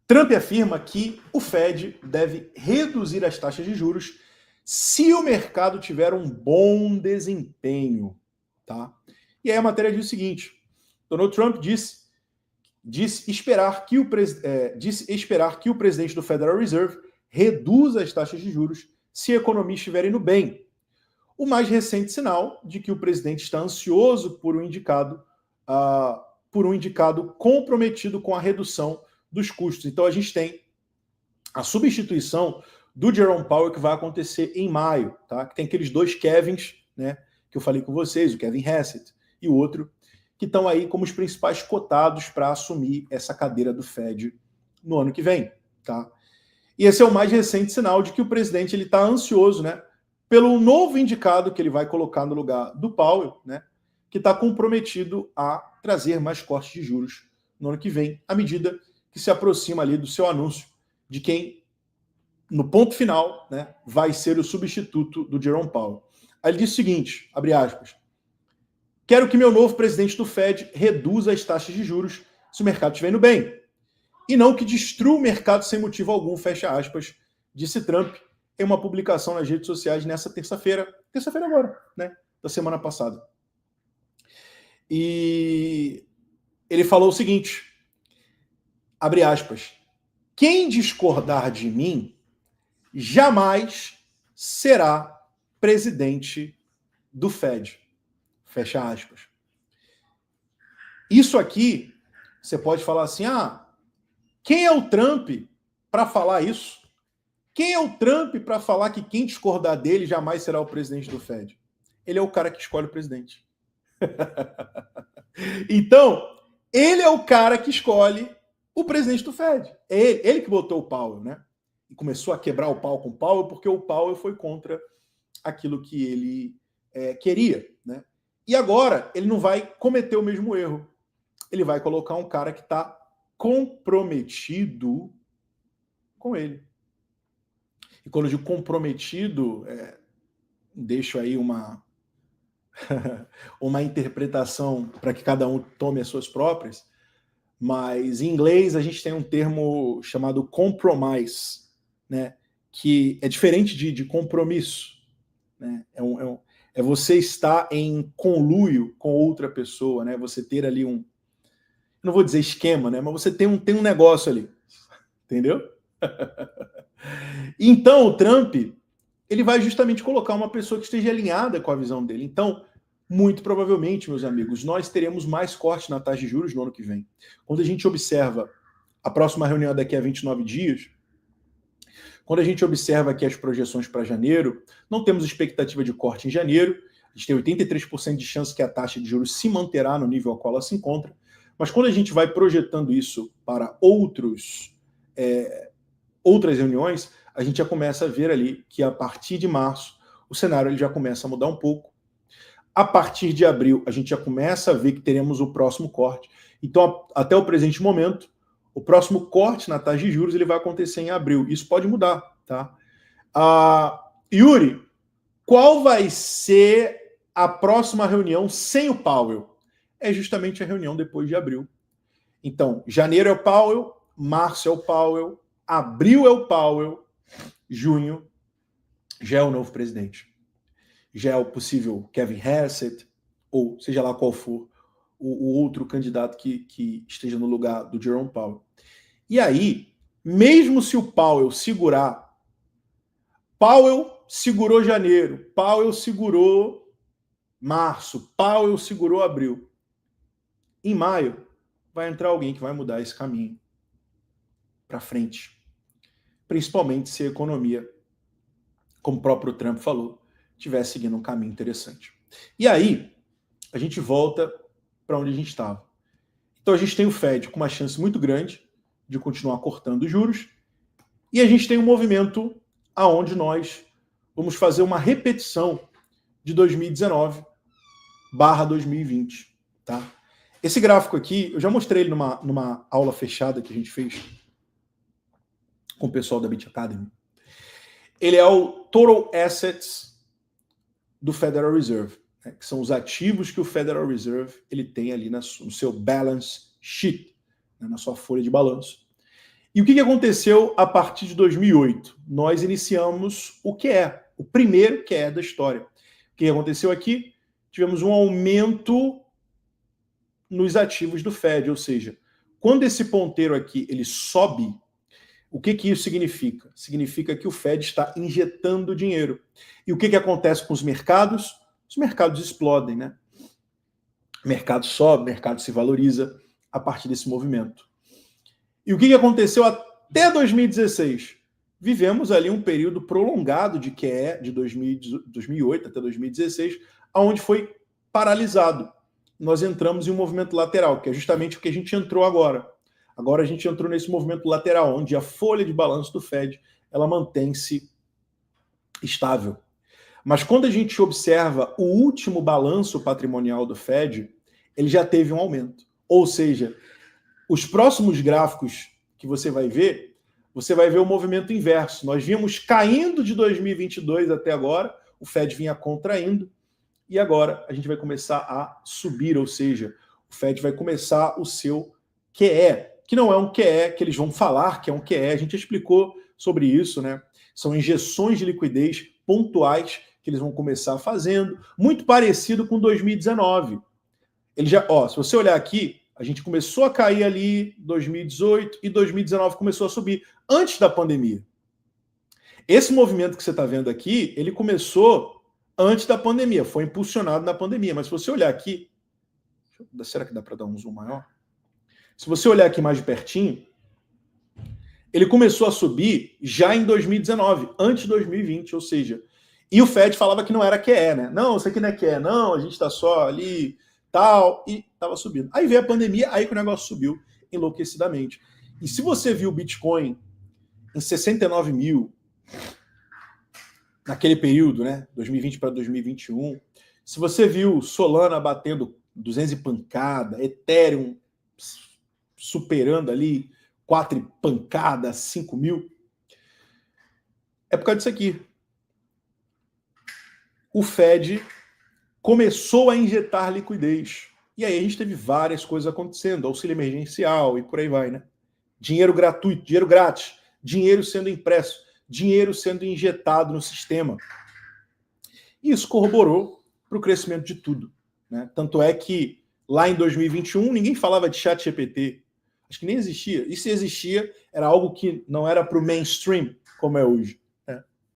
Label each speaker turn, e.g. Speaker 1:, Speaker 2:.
Speaker 1: Trump afirma que o Fed deve reduzir as taxas de juros se o mercado tiver um bom desempenho. Tá? E aí a matéria diz o seguinte: Donald Trump disse esperar que o presidente do Federal Reserve reduza as taxas de juros se a economia estiver indo bem. O mais recente sinal de que o presidente está ansioso por um indicado comprometido com a redução dos custos. Então a gente tem a substituição do Jerome Powell que vai acontecer em maio, tá? Que tem aqueles dois Kevins, né, que eu falei com vocês, o Kevin Hassett e o outro, que estão aí como os principais cotados para assumir essa cadeira do Fed no ano que vem, tá? E esse é o mais recente sinal de que o presidente ele está ansioso, né, pelo novo indicado que ele vai colocar no lugar do Powell, né, que está comprometido a trazer mais cortes de juros no ano que vem, à medida que se aproxima ali do seu anúncio de quem, no ponto final, né, vai ser o substituto do Jerome Powell. Aí ele diz o seguinte, abre aspas, quero que meu novo presidente do Fed reduza as taxas de juros se o mercado estiver indo bem, e não que destrua o mercado sem motivo algum, fecha aspas, disse Trump em uma publicação nas redes sociais nessa terça-feira agora, né, da semana passada. E ele falou o seguinte, abre aspas, quem discordar de mim jamais será presidente do Fed. Fecha aspas. Isso aqui, você pode falar assim, quem é o Trump para falar isso? Quem é o Trump para falar que quem discordar dele jamais será o presidente do Fed? Ele é o cara que escolhe o presidente. Então, ele é o cara que escolhe o presidente do Fed. É ele que botou o Powell, né? E começou a quebrar o pau com o Powell porque o Powell foi contra aquilo que ele queria, né? E agora ele não vai cometer o mesmo erro. Ele vai colocar um cara que está comprometido com ele. E quando eu digo comprometido, deixo aí uma interpretação para que cada um tome as suas próprias, mas em inglês a gente tem um termo chamado compromise, né, que é diferente de compromisso, né, é você estar em conluio com outra pessoa, né, você ter ali não vou dizer esquema, né, mas você tem um negócio ali, entendeu? Então o Trump, ele vai justamente colocar uma pessoa que esteja alinhada com a visão dele. Então, muito provavelmente, meus amigos, nós teremos mais cortes na taxa de juros no ano que vem. Quando a gente observa a próxima reunião daqui a 29 dias, quando a gente observa aqui as projeções para janeiro, não temos expectativa de corte em janeiro, a gente tem 83% de chance que a taxa de juros se manterá no nível ao qual ela se encontra, mas quando a gente vai projetando isso para outras reuniões, a gente já começa a ver ali que a partir de março o cenário ele já começa a mudar um pouco. A partir de abril, a gente já começa a ver que teremos o próximo corte. Então, até o presente momento, o próximo corte na taxa de juros ele vai acontecer em abril. Isso pode mudar, tá? Yuri, qual vai ser a próxima reunião sem o Powell? É justamente a reunião depois de abril. Então, janeiro é o Powell, março é o Powell, abril é o Powell, junho já é o novo presidente. Já é o possível Kevin Hassett, ou seja lá qual for o outro candidato que esteja no lugar do Jerome Powell. E aí, mesmo se o Powell segurar, Powell segurou janeiro, Powell segurou março, Powell segurou abril. Em maio, vai entrar alguém que vai mudar esse caminho para frente. Principalmente se a economia, como o próprio Trump falou, estiver seguindo um caminho interessante. E aí, a gente volta para onde a gente estava. Então a gente tem o Fed com uma chance muito grande de continuar cortando os juros, e a gente tem um movimento aonde nós vamos fazer uma repetição de 2019/2020, tá? Esse gráfico aqui, eu já mostrei ele numa aula fechada que a gente fez com o pessoal da Bit Academy. Ele é o Total Assets do Federal Reserve, né, que são os ativos que o Federal Reserve ele tem ali no seu balance sheet, né, na sua folha de balanço. E o que aconteceu a partir de 2008? Nós iniciamos o QE, o primeiro QE da história. O que aconteceu aqui? Tivemos um aumento nos ativos do Fed, ou seja, quando esse ponteiro aqui ele sobe, o que isso significa? Significa que o Fed está injetando dinheiro. E o que acontece com os mercados? Os mercados explodem, né? O mercado sobe, o mercado se valoriza a partir desse movimento. E o que aconteceu até 2016? Vivemos ali um período prolongado de QE, de 2008 até 2016, onde foi paralisado. Nós entramos em um movimento lateral, que é justamente o que a gente entrou agora. Agora a gente entrou nesse movimento lateral, onde a folha de balanço do Fed ela mantém-se estável. Mas quando a gente observa o último balanço patrimonial do Fed, ele já teve um aumento. Ou seja, os próximos gráficos que você vai ver o movimento inverso. Nós vimos caindo de 2022 até agora, o Fed vinha contraindo, e agora a gente vai começar a subir, ou seja, o Fed vai começar o seu QE, que não é um QE que eles vão falar que é um QE, a gente explicou sobre isso, né? São injeções de liquidez pontuais que eles vão começar fazendo, muito parecido com 2019. Ele já, se você olhar aqui, a gente começou a cair ali em 2018 e 2019 começou a subir, antes da pandemia. Esse movimento que você está vendo aqui, ele começou antes da pandemia, foi impulsionado na pandemia. Mas se você olhar aqui, será que dá para dar um zoom maior? Se você olhar aqui mais de pertinho, ele começou a subir já em 2019, antes de 2020, ou seja, e o Fed falava que não era QE, né? Não, isso aqui não é QE, não, a gente está só ali, tal, e estava subindo. Aí veio a pandemia, aí que o negócio subiu enlouquecidamente. E se você viu o Bitcoin em 69 mil, naquele período, né, 2020 para 2021, se você viu Solana batendo 200 e pancada, Ethereum superando ali 4 e pancada, 5 mil, é por causa disso aqui. O Fed começou a injetar liquidez. E aí a gente teve várias coisas acontecendo, auxílio emergencial e por aí vai, né? Dinheiro gratuito, dinheiro grátis, dinheiro sendo impresso, dinheiro sendo injetado no sistema. E isso corroborou para o crescimento de tudo, né? Tanto é que lá em 2021 ninguém falava de ChatGPT, acho que nem existia. E se existia, era algo que não era para o mainstream, como é hoje.